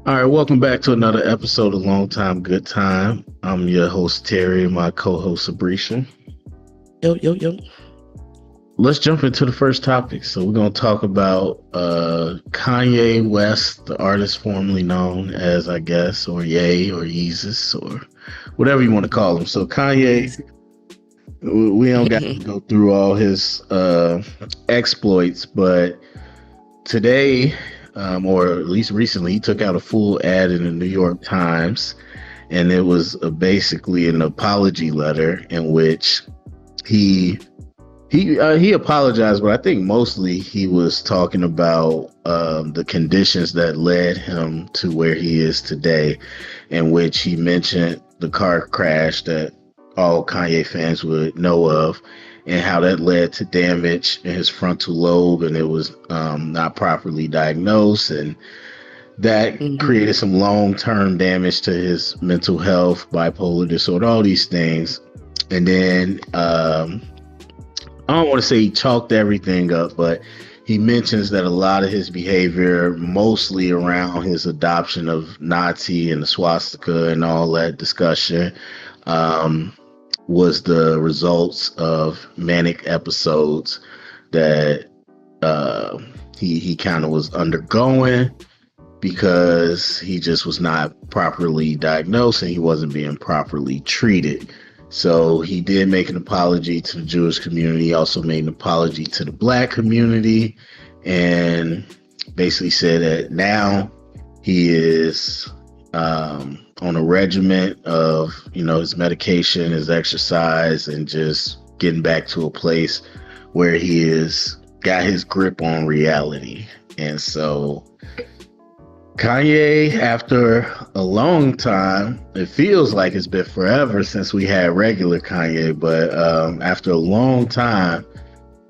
All right, welcome back to another episode of Long Time Good Time. I'm your host Terry and my co-host Abrisha. Yo, yo, yo. Let's jump into the first topic. So we're gonna talk about Kanye West, the artist formerly known as, I guess, or Ye or Yeezus or whatever you want to call him. So Kanye, Easy. we don't got to go through all his exploits, but today, or at least recently, he took out a full ad in the New York Times, and it was basically an apology letter in which he he apologized, but I think mostly he was talking about the conditions that led him to where he is today, in which he mentioned the car crash that all Kanye fans would know of, and how that led to damage in his frontal lobe, and it was not properly diagnosed, and that hmm created some long-term damage to his mental health, bipolar disorder, all these things. And then I don't want to say he chalked everything up, but he mentions that a lot of his behavior, mostly around his adoption of Nazi and the swastika and all that discussion, um, was the results of manic episodes that uh, he kind of was undergoing because he just was not properly diagnosed and he wasn't being properly treated. So he did make an apology to the Jewish community. He also made an apology to the Black community, and basically said that now he is on a regimen of, his medication, his exercise, and just getting back to a place where he is got his grip on reality. And so Kanye, after a long time, it feels like it's been forever since we had regular Kanye, but after a long time,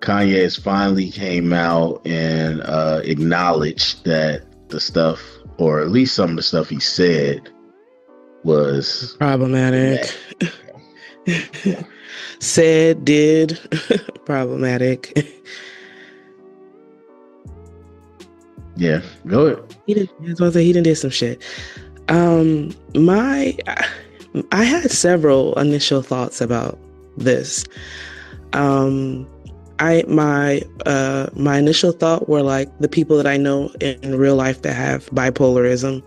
Kanye has finally came out and acknowledged that the stuff, or at least some of the stuff he said, was Problematic. problematic. Said, did. Problematic. Yeah, go ahead. He didn't. I was gonna say he didn't do some shit. My, I had several initial thoughts about this. Um, my initial thought were like the people that I know in real life that have bipolarism,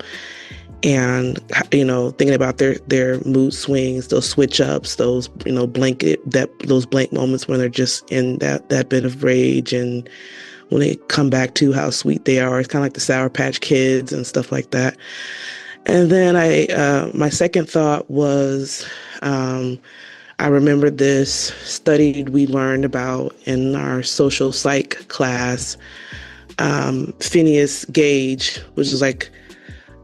and thinking about their mood swings, those switch ups, those those blank moments when they're just in that bit of rage, and when they come back to how sweet they are. It's kind of like the Sour Patch Kids and stuff like that. And then my second thought was, I remembered this study we learned about in our social psych class, Phineas Gage, which is like,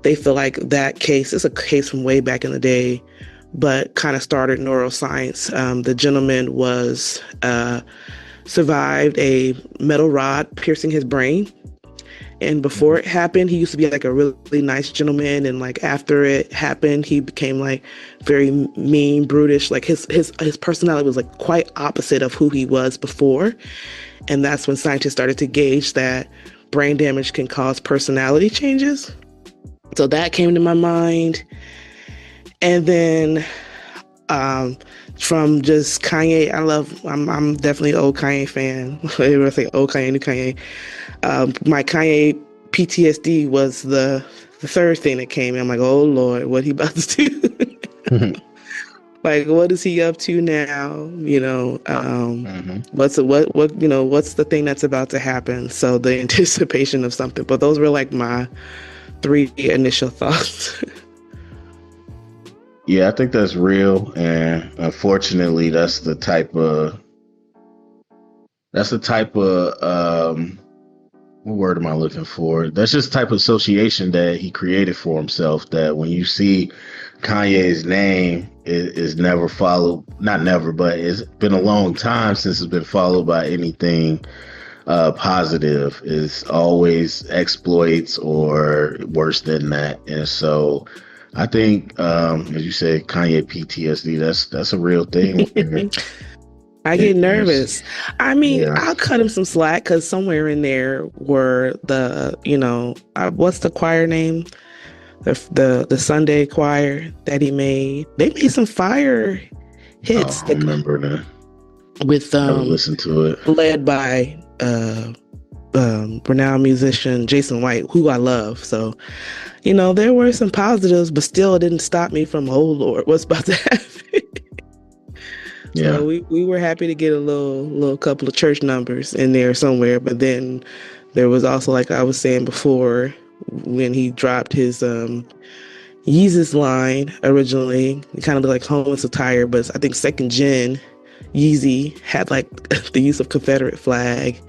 they feel like that case is a case from way back in the day, but kind of started neuroscience. The gentleman was survived a metal rod piercing his brain. And before it happened, he used to be like a really nice gentleman. And like after it happened, he became like very mean, brutish. Like his personality was like quite opposite of who he was before. And that's when scientists started to gauge that brain damage can cause personality changes. So that came to my mind. And then from just Kanye, I'm definitely an old Kanye fan. I say old Kanye, new Kanye. My Kanye PTSD was the third thing that came in. I'm like, oh Lord, what he about to do? Like, what is he up to now? Mhm. What's the thing that's about to happen? So the anticipation of something. But those were like my three initial thoughts. Yeah, I think that's real, and unfortunately, that's the type of what word am I looking for? That's just the type of association that he created for himself. That when you see Kanye's name is never followed, not never, but it's been a long time since it's been followed by anything positive. It's always exploits or worse than that. And so I think, as you said, Kanye PTSD, that's a real thing. I get It's, nervous. I mean, yeah. I'll cut him some slack because somewhere in there were what's the choir name? the Sunday choir that he made. They made some fire Oh, hits I remember that. with I haven't listened to it. led by renowned musician Jason White, who I love. So, there were some positives, but still it didn't stop me from, oh Lord, what's about to happen? Yeah. So we were happy to get a little couple of church numbers in there somewhere, but then there was also, like I was saying before, when he dropped his Yeezus line originally, it kind of looked like homeless attire, but I think second gen Yeezy had like the use of Confederate flag.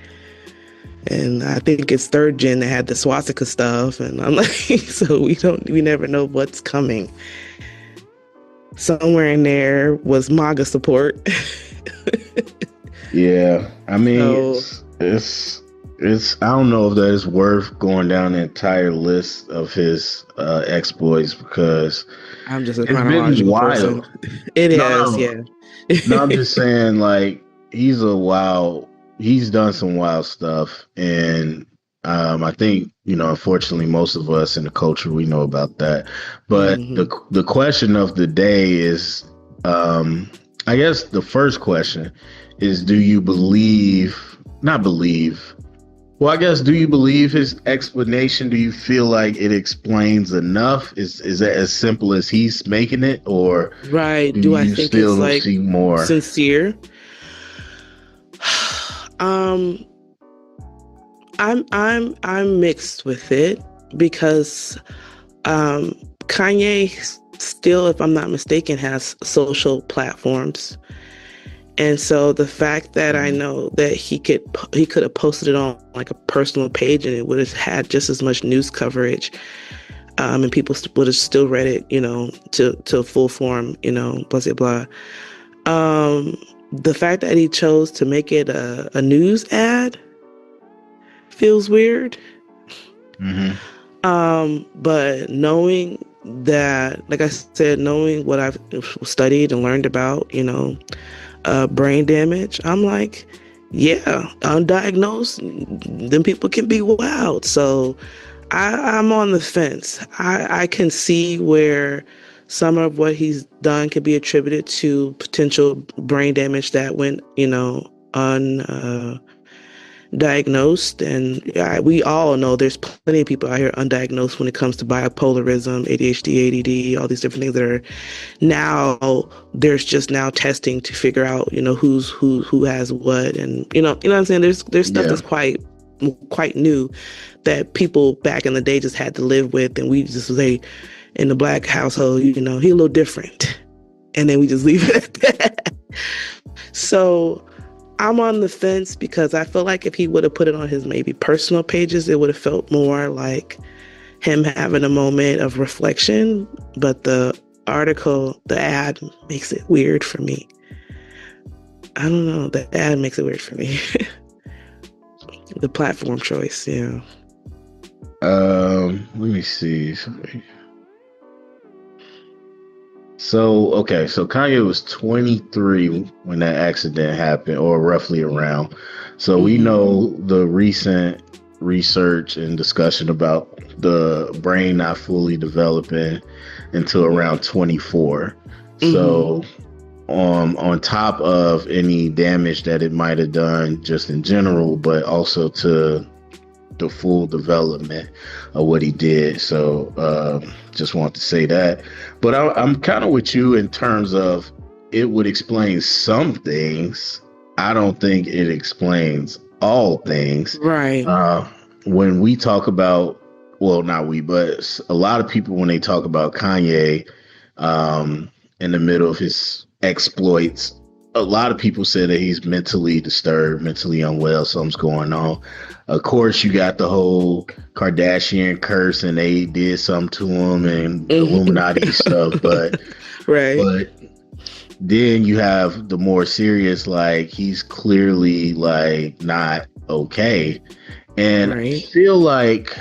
And I think it's third gen that had the swastika stuff. And I'm like, so we never know what's coming. Somewhere in there was MAGA support. Yeah. I mean, So it's I don't know if that is worth going down the entire list of his exploits because I'm just a it's been chronological person. wild. It No, has, no, yeah. no. I'm just saying, like, he's done some wild stuff, and I think unfortunately, most of us in the culture we know about that. But Hmm. the question of the day is, I guess the first question is, do you believe? Not believe. Well, I guess, do you believe his explanation? Do you feel like it explains enough? Is that as simple as he's making it, or Right. do Do I you think it's still like see more? sincere? um I'm mixed with it because um Kanye still, if I'm not mistaken, has social platforms. And so the fact that I Mhm. know that he could have posted it on like a personal page and it would have had just as much news coverage, and people would have still read it, to full form, blah blah blah. The fact that he chose to make it a news ad feels weird. Mm-hmm. But knowing that, like I said, knowing what I've studied and learned about, brain damage, I'm like, yeah, undiagnosed, then people can be wild. So I'm on the fence. I can see where some of what he's done could be attributed to potential brain damage that went, diagnosed. And we all know there's plenty of people out here undiagnosed when it comes to bipolarism, ADHD, ADD, all these different things that are now, there's just now testing to figure out, who has what. And you know what I'm saying, there's stuff Yeah. that's quite new that people back in the day just had to live with, and we just say in the Black household, he a little different, and then we just leave it at that. So I'm on the fence because I feel like if he would have put it on his maybe personal pages, it would have felt more like him having a moment of reflection. But the ad makes it weird for me. I don't know. The ad makes it weird for me. The platform choice, yeah. Let me see. So, okay, so Kanye was 23 when that accident happened, or roughly around. So we Mm-hmm. know the recent research and discussion about the brain not fully developing until around 24. Mm-hmm. So, on top of any damage that it might have done just in general, but also to the full development of what he did. So just want to say that. But I'm kind of with you in terms of it would explain some things. I don't think it explains all things. Right. Uh, when we talk about, well, not we, but a lot of people, when they talk about Kanye in the middle of his exploits, a lot of people say that he's mentally disturbed, mentally unwell, something's going on. Of course, you got the whole Kardashian curse, and they did something to him, and Illuminati stuff. But Right. but then you have the more serious, like he's clearly like not okay, and I Right. feel like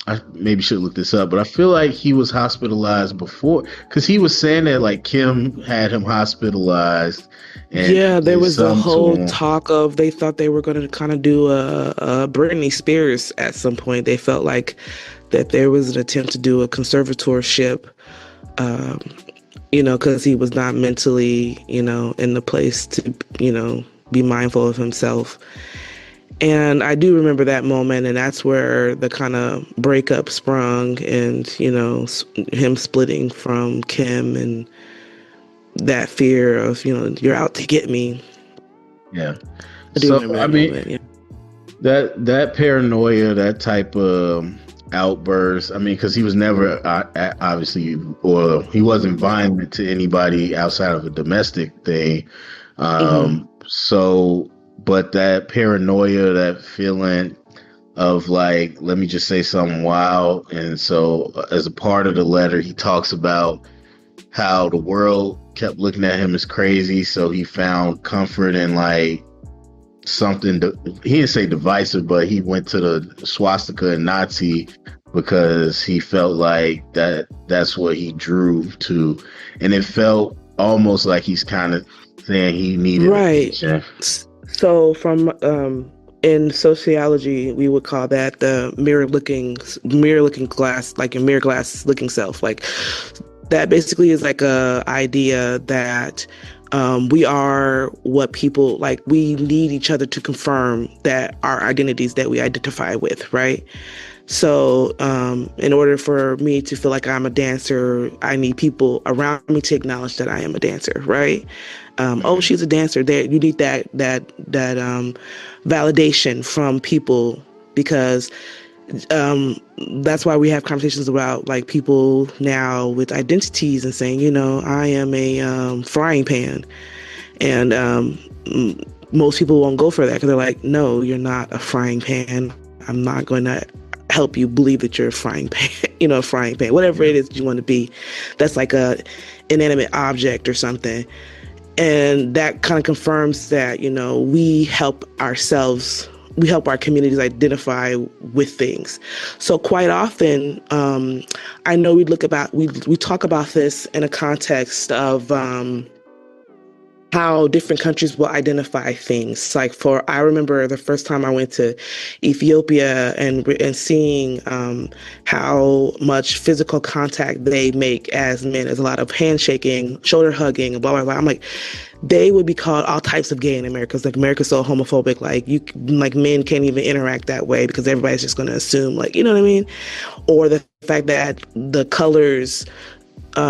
I maybe should look this up, but I feel like he was hospitalized before because he was saying that like Kim had him hospitalized and Yeah, there did was the some to whole him. talk of they thought they were going to kind of do a Britney Spears at some point. They felt like that there was an attempt to do a conservatorship, um, because he was not mentally, in the place to, be mindful of himself. And I do remember that moment, and that's where the kind of breakup sprung, and him splitting from Kim, and that fear of you're out to get me. Yeah. I do remember that moment. Yeah. That paranoia, that type of outburst. I mean, because he was never obviously, or he wasn't violent to anybody outside of a domestic thing. So, but that paranoia, that feeling of like, let me just say something wild. And so, as a part of the letter, he talks about how the world kept looking at him as crazy. So he found comfort in like something he didn't say divisive, but he went to the swastika and Nazi because he felt like that's what he drew to, and it felt almost like he's kind of saying he needed attention. So from in sociology, we would call that the mirror looking glass, like a mirror glass looking self. Like that basically is like a idea that we are what people like. We need each other to confirm that our identities that we identify with, right? So in order for me to feel like I'm a dancer, I need people around me to acknowledge that I am a dancer, right? Oh, she's a dancer. There, you need that validation from people, because that's why we have conversations about like people now with identities and saying, I am a frying pan, and most people won't go for that because they're like, no, you're not a frying pan. I'm not going to help you believe that you're a frying pan, a frying pan, whatever it is you want to be. That's like a inanimate object or something. And that kind of confirms that, we help ourselves, we help our communities identify with things. So quite often, I know we talk about this in a context of how different countries will identify things. Like I remember the first time I went to Ethiopia and seeing how much physical contact they make as men. There's a lot of handshaking, shoulder hugging, blah, blah, blah. I'm like, they would be called all types of gay in America. Like America's so homophobic, like men can't even interact that way because everybody's just going to assume, like, you know what I mean? Or the fact that the colors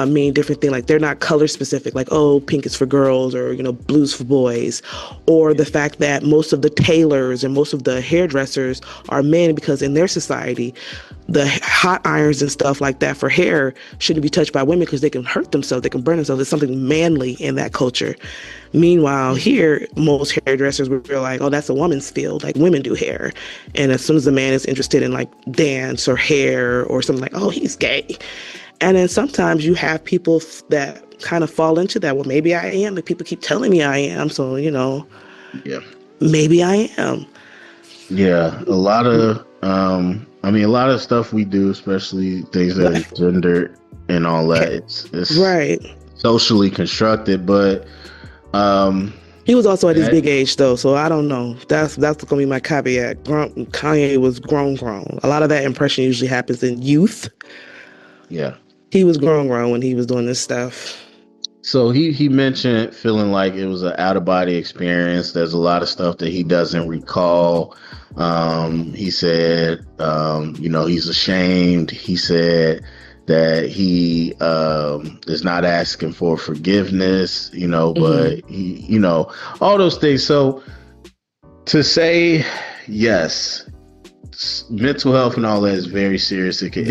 mean different things. Like they're not color specific, like, oh, pink is for girls or, blue's for boys. Or the fact that most of the tailors and most of the hairdressers are men because in their society, the hot irons and stuff like that for hair shouldn't be touched by women because they can hurt themselves, they can burn themselves. There's something manly in that culture. Meanwhile, here, most hairdressers would be like, oh, that's a woman's field. Like women do hair. And as soon as a man is interested in like dance or hair or something, like, oh, he's gay. And then sometimes you have people that kind of fall into that. Well, maybe I am, but people keep telling me I am. So, yeah, maybe I am. Yeah, a lot of, a lot of stuff we do, especially things that are gendered and all that, it's right, socially constructed. But he was also at his big age, though, so I don't know. That's gonna be my caveat. Kanye was grown. A lot of that impression usually happens in youth. Yeah. He was grown when he was doing this stuff. So he mentioned feeling like it was an out of body experience. There's a lot of stuff that he doesn't recall. He said, he's ashamed. He said that he is not asking for forgiveness, but he, all those things. So to say, yes, mental health and all that is very serious. It can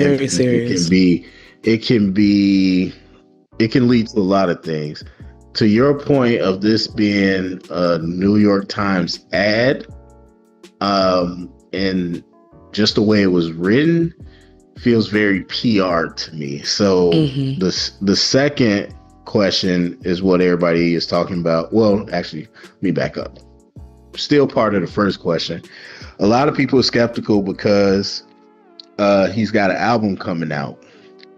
lead to a lot of things. To your point of this being a New York Times ad, and just the way it was written feels very PR to me. So the second question is what everybody is talking about. Well, actually, let me back up. Still part of the first question. A lot of people are skeptical because he's got an album coming out.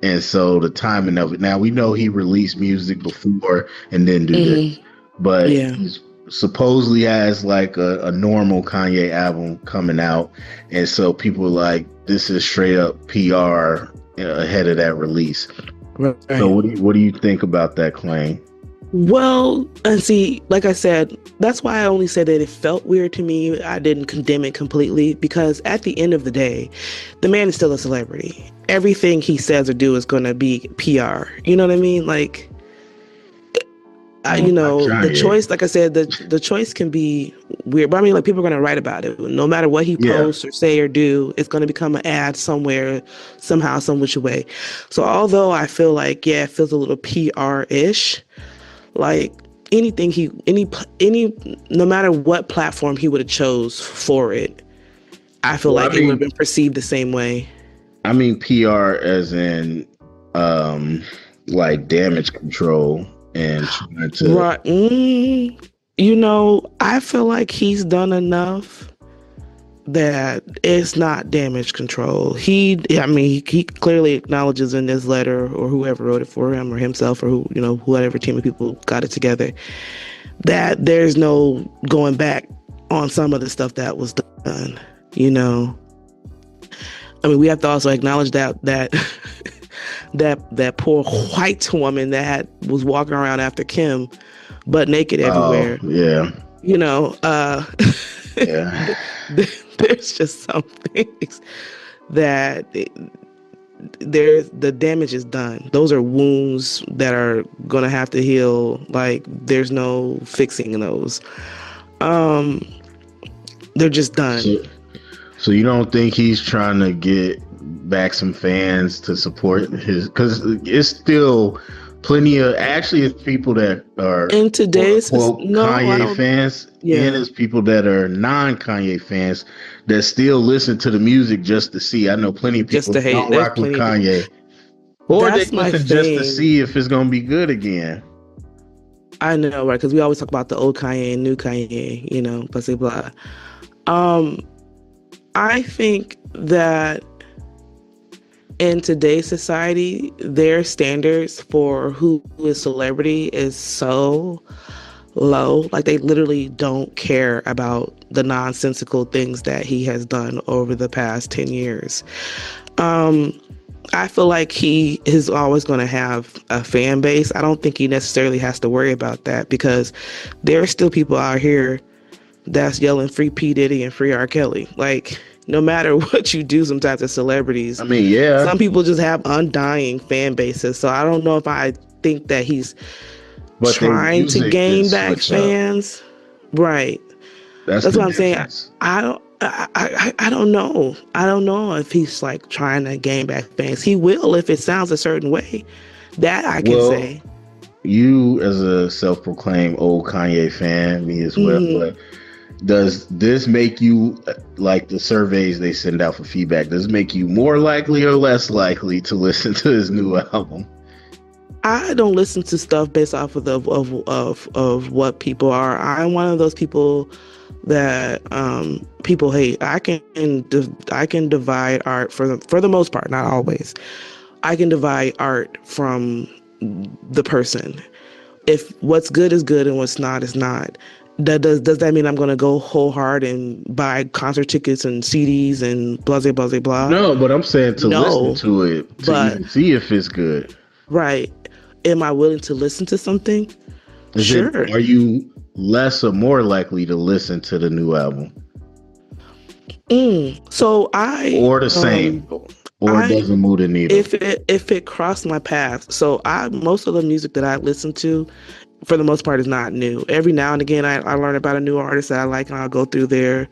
And so the timing of it. Now we know he released music before and then do this, but he's supposedly has like a normal Kanye album coming out, and so people are like, this is straight up PR ahead of that release. So Right. what do you think about that claim? Well, and see, like I said, that's why I only said that it felt weird to me. I didn't condemn it completely because at the end of the day, the man is still a celebrity. Everything he says or do is going to be PR. You know what I mean? Like, Well, like the Kanye. choice, like I said, the choice can be weird. But I mean, like people are going to write about it. No matter what he Yeah. posts or say or do, it's going to become an ad somewhere, somehow, some which way. So although I feel like, yeah, it feels a little PR-ish, like anything any no matter what platform he would have chose for it, I feel Well, like it would have been perceived the same way. I mean PR as in um like damage control and trying to. Right. I feel like he's done enough that it's not damage control. He clearly acknowledges in this letter, or whoever wrote it for him, or himself, or whatever team of people got it together, that there's no going back on some of the stuff that was done. You know, I mean, we have to also acknowledge that that poor white woman that was walking around after Kim, butt naked Oh everywhere. yeah. You know, Yeah. there's just some things that there's the damage is done. Those are wounds that are gonna have to heal. Like there's no fixing those. Um, they're just done. So so you don't think he's trying to get back some fans to support his, because it's still plenty of, actually it's people that are In quote today's unquote no, I Kanye don't. fans, and Yeah, it's people that are non-Kanye fans that still listen to the music just to see. I know plenty of just people to that hate. don't There's rock with plenty of people. Kanye, or they That's my listen just to thing. see if it's gonna be good again. I know, right? Because we always talk about the old Kanye and new Kanye, blah blah blah. Um, I think that in today's society, their standards for who is celebrity is so low. Like they literally don't care about the nonsensical things that he has done over the past 10 years. Um, I feel like he is always going to have a fan base. I don't think he necessarily has to worry about that because there are still people out here that's yelling free P. Diddy and free R. Kelly. Like, no matter what you do, sometimes as I celebrities, mean, yeah, some people just have undying fan bases. So I don't know if I think that he's but their trying to music gain is back switch up. fans. Right. That's That's the what I'm saying. difference. I don't know. I don't know if he's like trying to gain back fans. He will if it sounds a certain way. That I can Well, say. you as a self-proclaimed old Kanye fan, me as well, Hmm. but does this make you, like the surveys they send out for feedback, does it make you more likely or less likely to listen to his new album? I don't listen to stuff based off of what people are. I'm one of those people that people hate. I can divide art for the most part, not always. I can divide art from the person. If what's good is good and what's not is not. Does that mean I'm gonna go whole hard and buy concert tickets and CDs and blah blah blah blah? No, but I'm saying to listen No, to it to but even see if it's good. right. Am I willing to listen to something? Is it, Sure. are you less or more likely to listen to the new album? So Or the same? Or it I doesn't move the needle? if it crossed my path, so I most of the music that I listen to, for the most part, is not new. Every now and again, I learn about a new artist that I like, and I'll go through their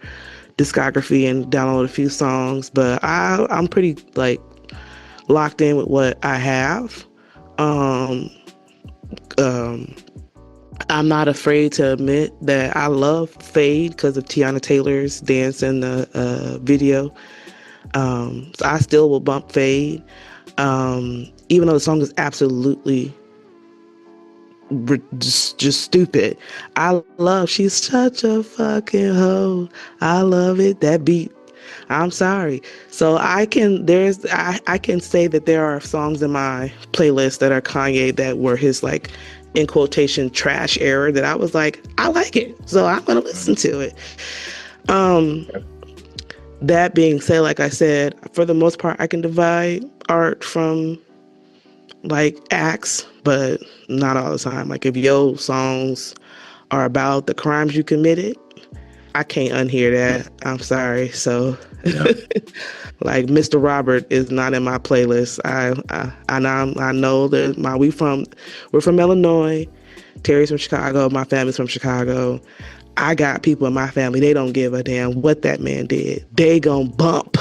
discography and download a few songs. But I'm pretty like locked in with what I have. Um, um, I'm not afraid to admit that I love Fade because of Tiana Taylor's dance in the video. So I still will bump Fade, even though the song is absolutely just stupid. I love She's Such a Fucking Hoe. I love it. That beat. I'm sorry. So I can say that there are songs in my playlist that are Kanye that were his like in quotation trash era that I was like, I like it, so I'm gonna listen to it. That being said, like I said, for the most part, I can divide art from like acts, but not all the time. Like if your songs are about the crimes you committed, I can't unhear that. I'm sorry. So, Yeah. like Mr. Robert is not in my playlist. I know that we're from Illinois. Terry's from Chicago. My family's from Chicago. I got people in my family. They don't give a damn what that man did. They gonna bump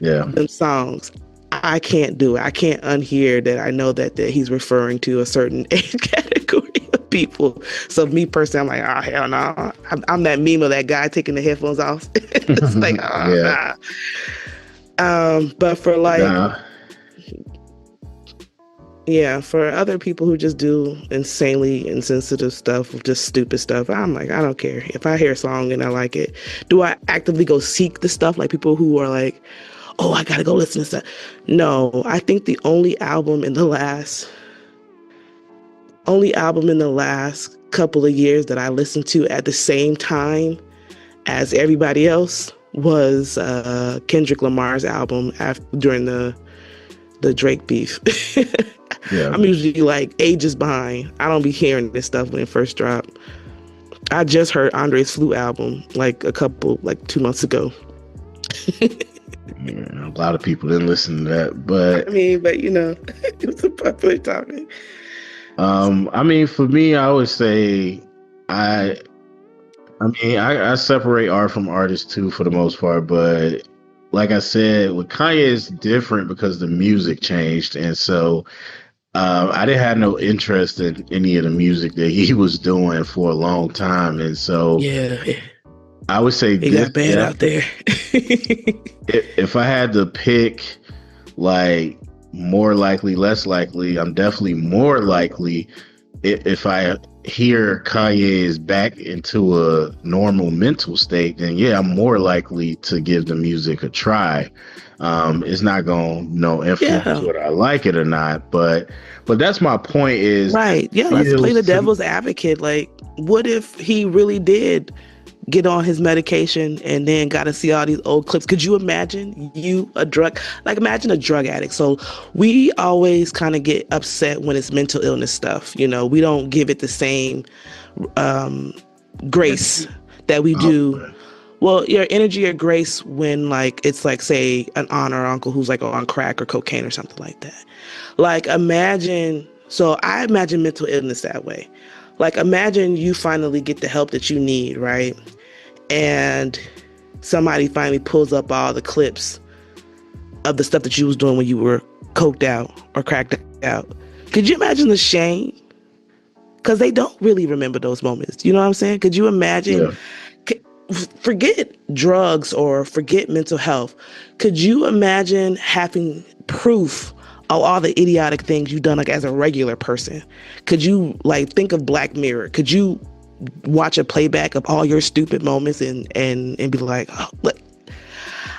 them songs. I can't do it. I can't unhear that. I know that he's referring to a certain age category of people. So me personally, I'm like, oh hell no. I'm that meme of that guy taking the headphones off. It's like, oh nah. But for like, yeah, for other people who just do insanely insensitive stuff, just stupid stuff, I'm like, I don't care. If I hear a song and I like it, do I actively go seek the stuff? Like people who are like, oh, I gotta go listen to stuff. No, I think the only album in the last couple of years that I listened to at the same time as everybody else was Kendrick Lamar's album during the Drake beef. I'm usually like ages behind. I don't be hearing this stuff when it first dropped. I just heard Andre's Flute album like 2 months ago. A lot of people didn't listen to that, but I mean, but you know, it's a popular topic. I mean, for me, I would say I separate art from artists too, for the most part. But like I said, with Kanye, it's different because the music changed, and so I didn't have no interest in any of the music that he was doing for a long time, and so I would say it got bad out there. If I had to pick, like, more likely, less likely, I'm definitely more likely if I hear Kanye is back into a normal mental state, then yeah, I'm more likely to give the music a try. It's not going to influence whether I like it or not, but that's my point is right. Yeah, let's play the devil's advocate. Like, what if he really did get on his medication and then got to see all these old clips? Could you imagine imagine a drug addict? So we always kind of get upset when it's mental illness stuff. You know, we don't give it the same grace that we do. Well, your energy or grace when like it's like, say, an aunt or uncle who's like on crack or cocaine or something like that. Like I imagine mental illness that way. Like imagine you finally get the help that you need, right? And somebody finally pulls up all the clips of the stuff that you was doing when you were coked out or cracked out. Could you imagine the shame? Because they don't really remember those moments. You know what I'm saying? Could you imagine? Forget drugs or forget mental health. Could you imagine having proof of all the idiotic things you've done like as a regular person? Could you like think of Black Mirror? Could you watch a playback of all your stupid moments and be like, oh, look.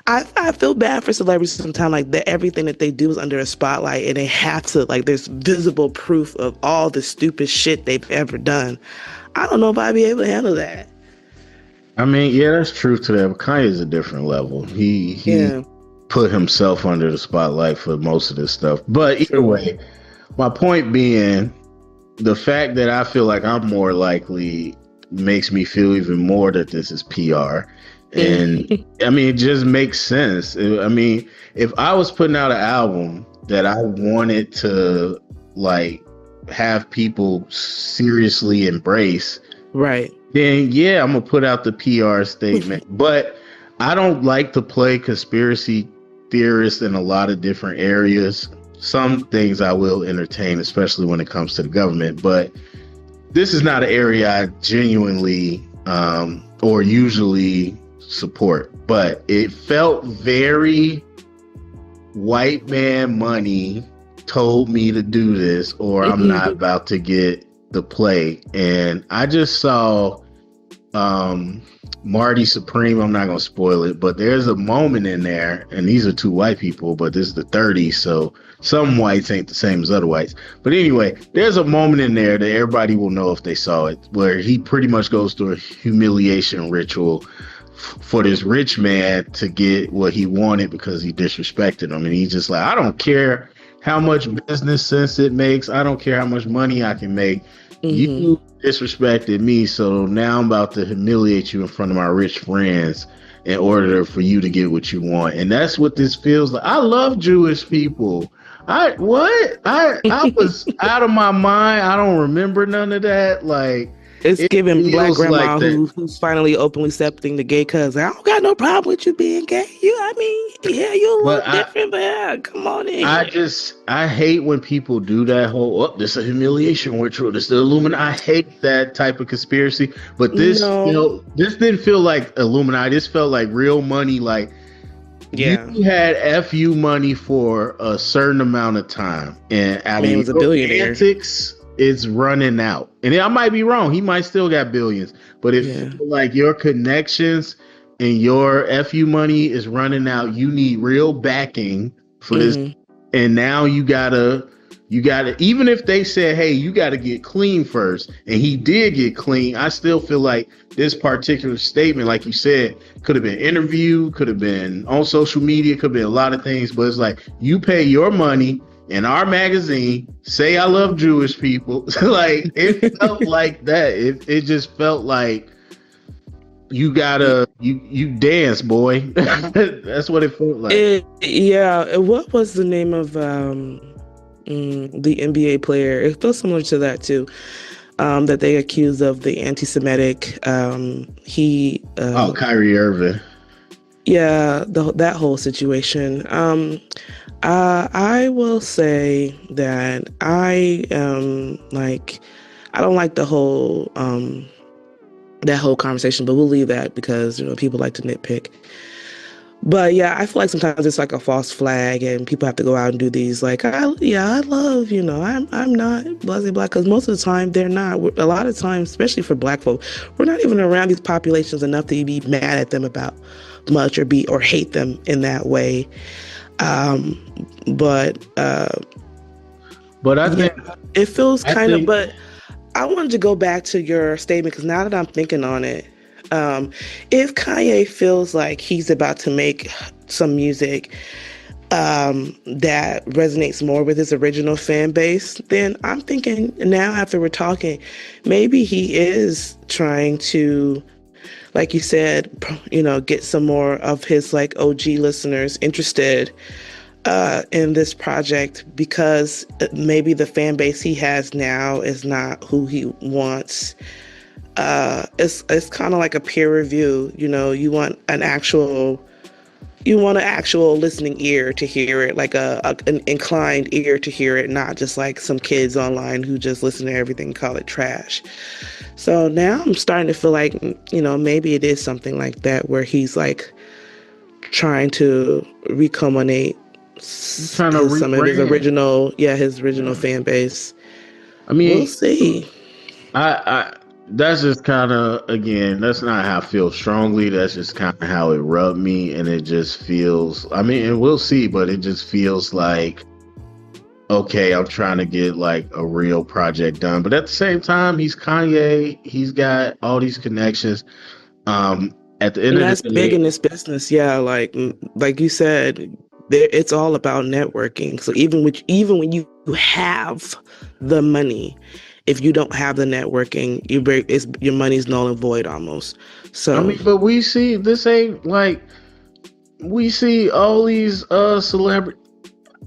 I feel bad for celebrities sometimes, like that everything that they do is under a spotlight and they have to, like, there's visible proof of all the stupid shit they've ever done. I don't know if I'd be able to handle that. I mean, yeah, that's truth to that. But Kanye's a different level. He put himself under the spotlight for most of this stuff. But either way, my point being, the fact that I feel like I'm more likely makes me feel even more that this is PR. And I mean, it just makes sense. I mean, if I was putting out an album that I wanted to like have people seriously embrace, right? Then yeah, I'm gonna put out the PR statement. But I don't like to play conspiracy theorists in a lot of different areas. Some things I will entertain, especially when it comes to the government. But this is not an area I genuinely or usually support. But it felt very white man money told me to do this, or I'm not about to get the play. And I just saw um Marty Supreme, I'm not gonna spoil it, but there's a moment in there, and these are two white people, but this is the 30s, so some whites ain't the same as other whites. But anyway, there's a moment in there that everybody will know if they saw it, where he pretty much goes through a humiliation ritual for this rich man to get what he wanted because he disrespected him. And he's just like, I don't care how much business sense it makes. I don't care how much money I can make. You disrespected me, so now I'm about to humiliate you in front of my rich friends in order for you to get what you want. And that's what this feels like. I love Jewish people. I was out of my mind. I don't remember none of that. Like, It's it giving black feels grandma like that. who's finally openly accepting the gay cousin. I don't got no problem with you being gay. Yeah, you But look different, but yeah, come on in. I hate when people do that whole, oh, this is a humiliation ritual, this is the Illuminati. I hate that type of conspiracy. But No, this didn't feel like Illuminati. This felt like real money. Like, you yeah. had FU money for a certain amount of time, and out of Man was a your billionaire. antics, it's running out. And I might be wrong. He might still got billions, but it Yeah. feels like your connections and your FU money is running out. You need real backing for this, hmm and now you gotta, even if they said, hey, you gotta get clean first, and he did get clean, I still feel like this particular statement, like you said, could have been interviewed, could have been on social media, could have been a lot of things, but it's like, you pay your money in our magazine, say I love Jewish people. Like, it felt like that. It just felt like you dance, boy. That's what it felt like. Yeah. What was the name of the NBA player? It feels similar to that too. That they accused of the anti-Semitic. Oh, Kyrie Irving. Yeah, that whole situation. I will say that I don't like the whole that whole conversation, but we'll leave that because people like to nitpick. But yeah, I feel like sometimes it's like a false flag, and people have to go out and do these like, I love, I'm not blasé black, because most of the time they're not. A lot of times, especially for black folk, we're not even around these populations enough to be mad at them about much or hate them in that way. But I think it feels I kind of. think But I wanted to go back to your statement because now that I'm thinking on it, if Kanye feels like he's about to make some music that resonates more with his original fan base, then I'm thinking now after we're talking, maybe he is trying to, like you said, get some more of his like OG listeners interested in this project, because maybe the fan base he has now is not who he wants. It's kind of like a peer review. You want an actual listening ear to hear it, like an inclined ear to hear it, not just like some kids online who just listen to everything and call it trash. So now I'm starting to feel like, maybe it is something like that where he's like trying to reculminate trying to some of his original fan base. I mean, We'll see. I that's just kind of, again, that's not how I feel strongly. That's just kind of how it rubbed me, and it just feels. I mean, and we'll see, but it just feels like, okay, I'm trying to get like a real project done, but at the same time, he's Kanye. He's got all these connections. At the end And of that's the big day, in this business. Yeah, like you said, it's all about networking. So even when you have the money, if you don't have the networking, your money's null and void almost. I So mean, but we see this ain't like, we see all these celebrities.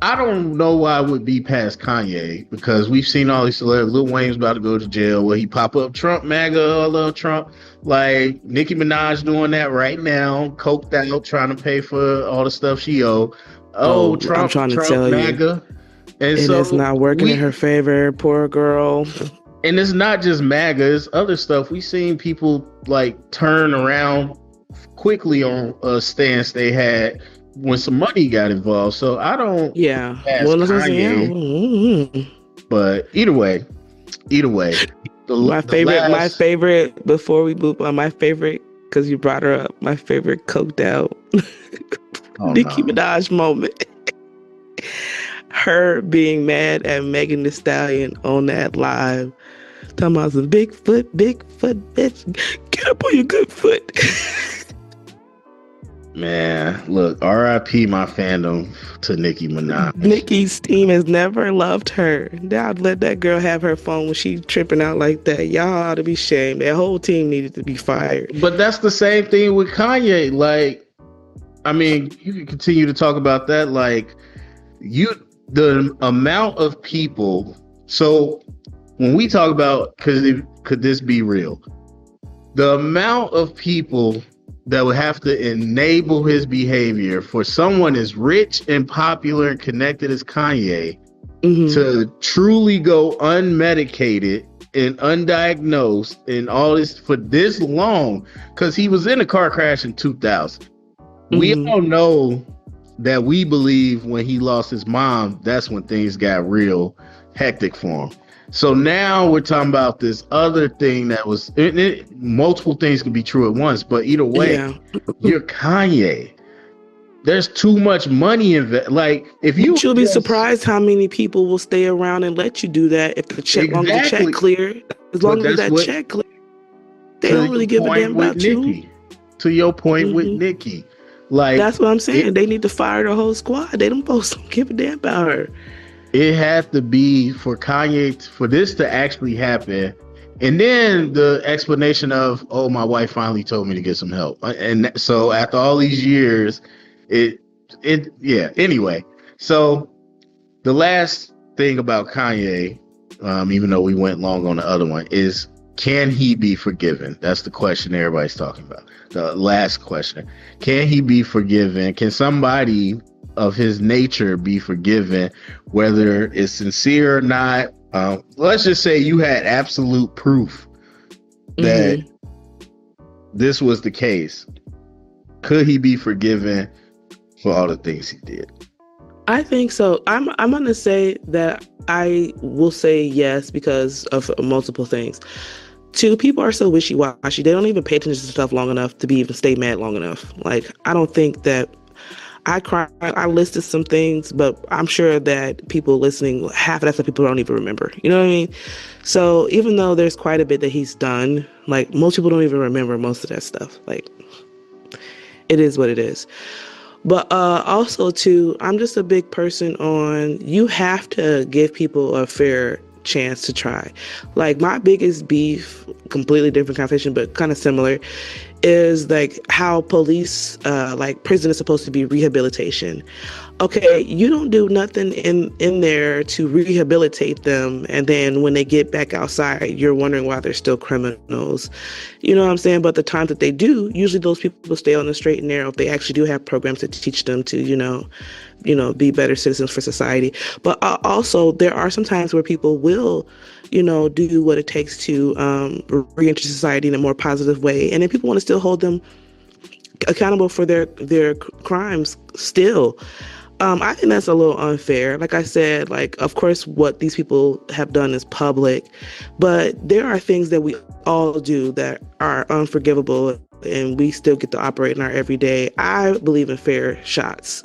I don't know why it would be past Kanye, because we've seen all these celebrities. Lil Wayne's about to go to jail. Where he pop up Trump MAGA, I love Trump. Like Nicki Minaj doing that right now, coked out, trying to pay for all the stuff she owe. Oh, I'm Trump, trying to Trump tell you, MAGA. And and it's so not working in her favor. Poor girl. and it's not just MAGA, it's other stuff. We've seen people like turn around quickly on a stance they had when some money got involved. So I don't Yeah. ask Well, that's what I'm Kanye, saying. but either way, My last. favorite. Before we move on, my favorite, because you brought her up. My favorite coked out Oh Nicki no, Minaj moment. Her being mad at Megan Thee Stallion on that live, talking about some Bigfoot, bitch. Get up on your good foot. man! Look, R.I.P. my fandom to Nicki Minaj. Nicki's team has never loved her. I'd let that girl have her phone when she tripping out like that. Y'all ought to be shamed. That whole team needed to be fired. But that's the same thing with Kanye. Like, I mean, you can continue to talk about that. Like, the amount of people. So when we talk about could this be real? The amount of people that would have to enable his behavior for someone as rich and popular and connected as Kanye to truly go unmedicated and undiagnosed and all this for this long, because he was in a car crash in 2000. We all know that we believe when he lost his mom, that's when things got real hectic for him. So now we're talking about this other thing that was multiple things can be true at once, but either way, you're Kanye. There's too much money invested. Like, if you, you'll be surprised how many people will stay around and let you do that if the check, long as the check clear, as long as that check clear, they don't really give a damn about you. To your point with Nicki, like, that's what I'm saying. They need to fire the whole squad. They don't give a damn about her. It has to be for Kanye for this to actually happen. And then the explanation of, oh, my wife finally told me to get some help. And so after all these years, anyway. So the last thing about Kanye, even though we went long on the other one, is can he be forgiven? That's the question everybody's talking about. The last question. Can he be forgiven? Can somebody of his nature be forgiven, whether it's sincere or not? Let's just say you had absolute proof that this was the case. Could he be forgiven for all the things he did? I think so. I'm going to say that I will say yes because of multiple things. Two, people are so wishy-washy. They don't even pay attention to stuff long enough to be even stay mad long enough. Like, I don't think that I listed some things, but I'm sure that people listening, half of that stuff people don't even remember. You know what I mean? So even though there's quite a bit that he's done, like, most people don't even remember most of that stuff. Like, it is what it is. But also, too, I'm just a big person on you have to give people a fair chance to try. Like, my biggest beef, completely different conversation, but kind of similar, is like how police, like prison is supposed to be rehabilitation. Okay, you don't do nothing in there to rehabilitate them, and then when they get back outside, you're wondering why they're still criminals. You know what I'm saying? But the times that they do, usually those people stay on the straight and narrow if they actually do have programs to teach them to, you know, be better citizens for society. But also, there are some times where people will, you know, do what it takes to reenter society in a more positive way, and then people want to still hold them accountable for their crimes still. I think that's a little unfair. Like I said, like, of course, what these people have done is public, but there are things that we all do that are unforgivable, and we still get to operate in our everyday. I believe in fair shots.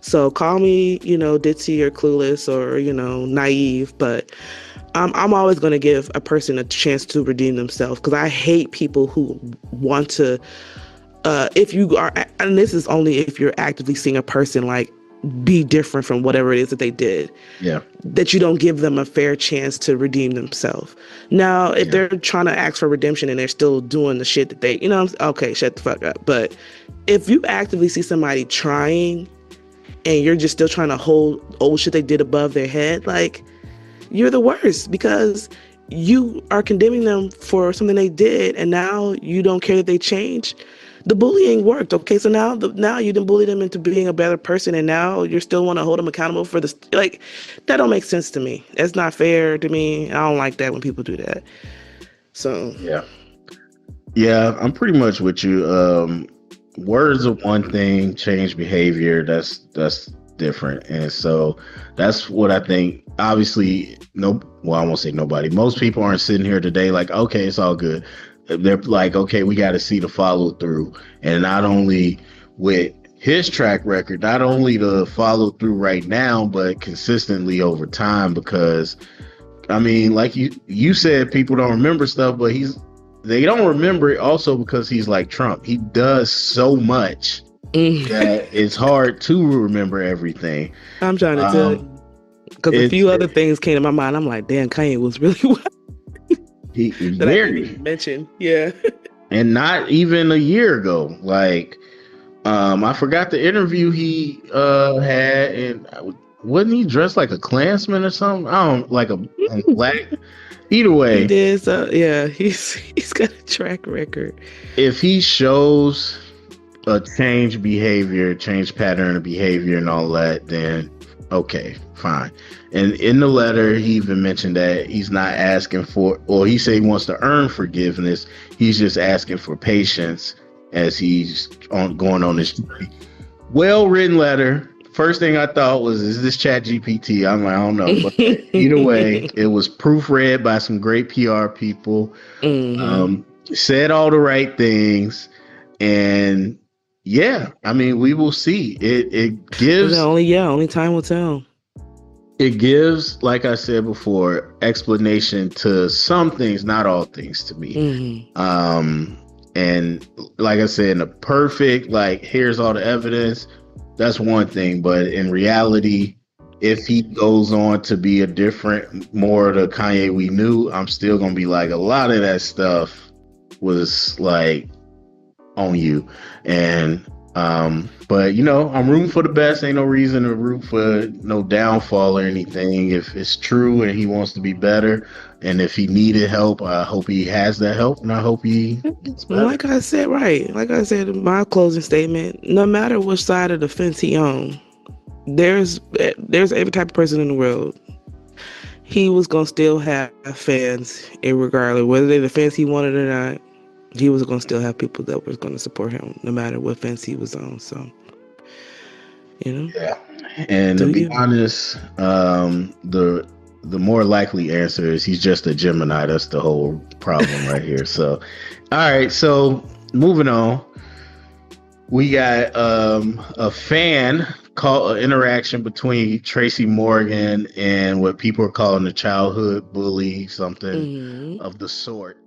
So call me, you know, ditzy or clueless or, you know, naive, but I'm always going to give a person a chance to redeem themselves, because I hate people who want to, if you are, and this is only if you're actively seeing a person like be different from whatever it is that they did. Yeah. That you don't give them a fair chance to redeem themselves. Now, if they're trying to ask for redemption and they're still doing the shit that they, you know, okay, shut the fuck up. But if you actively see somebody trying and you're just still trying to hold old shit they did above their head, like, you're the worst, because you are condemning them for something they did, and now you don't care that they changed. The bullying worked. Okay, so now you didn't bully them into being a better person, and now you still want to hold them accountable for this. Like, that don't make sense to me. That's not fair to me. I don't like that when people do that. So yeah, I'm pretty much with you. Words are one thing, change behavior. That's different. And so that's what I think. Obviously, no, well, I won't say nobody. Most people aren't sitting here today like, okay, it's all good. They're like, okay, we got to see the follow through. And not only with his track record, not only the follow through right now, but consistently over time. Because I mean, like you said, people don't remember stuff, but they don't remember it also because he's like Trump. He does so much that it's hard to remember everything. I'm trying to tell you. Because a few other things came to my mind. I'm like, damn, Kanye was really that I didn't even mention. Yeah. And not even a year ago. Like, I forgot the interview he had, and wasn't he dressed like a Klansman or something? I don't like a black. Either way, he did. So yeah, he's got a track record. If he shows a change pattern of behavior and all that, then okay, fine. And in the letter, he even mentioned that he's not asking for, or he said he wants to earn forgiveness. He's just asking for patience as he's going on this journey. Well-written letter. First thing I thought was, is this Chat GPT? I'm like, I don't know. But either way, it was proofread by some great PR people. Said all the right things. And yeah, I mean, we will see. It gives only time will tell. It gives, like I said before, explanation to some things, not all things to me. And like I said, in a perfect, like, here's all the evidence, that's one thing. But in reality, if he goes on to be a different, more of the Kanye we knew, I'm still gonna be like, a lot of that stuff was like on you. And but you know, I'm rooting for the best. Ain't no reason to root for no downfall or anything. If it's true and he wants to be better, and if he needed help, I hope he has that help, and I hope he gets better. Like I said, in my closing statement, no matter which side of the fence he on, there's every type of person in the world. He was gonna still have fans, regardless whether they're the fans he wanted or not. He was going to still have people that were going to support him no matter what fence he was on. So, you know. Yeah. And to be honest, the more likely answer is he's just a Gemini. That's the whole problem right here. So, all right. So moving on, we got a fan call interaction between Tracy Morgan and what people are calling a childhood bully, something of the sort.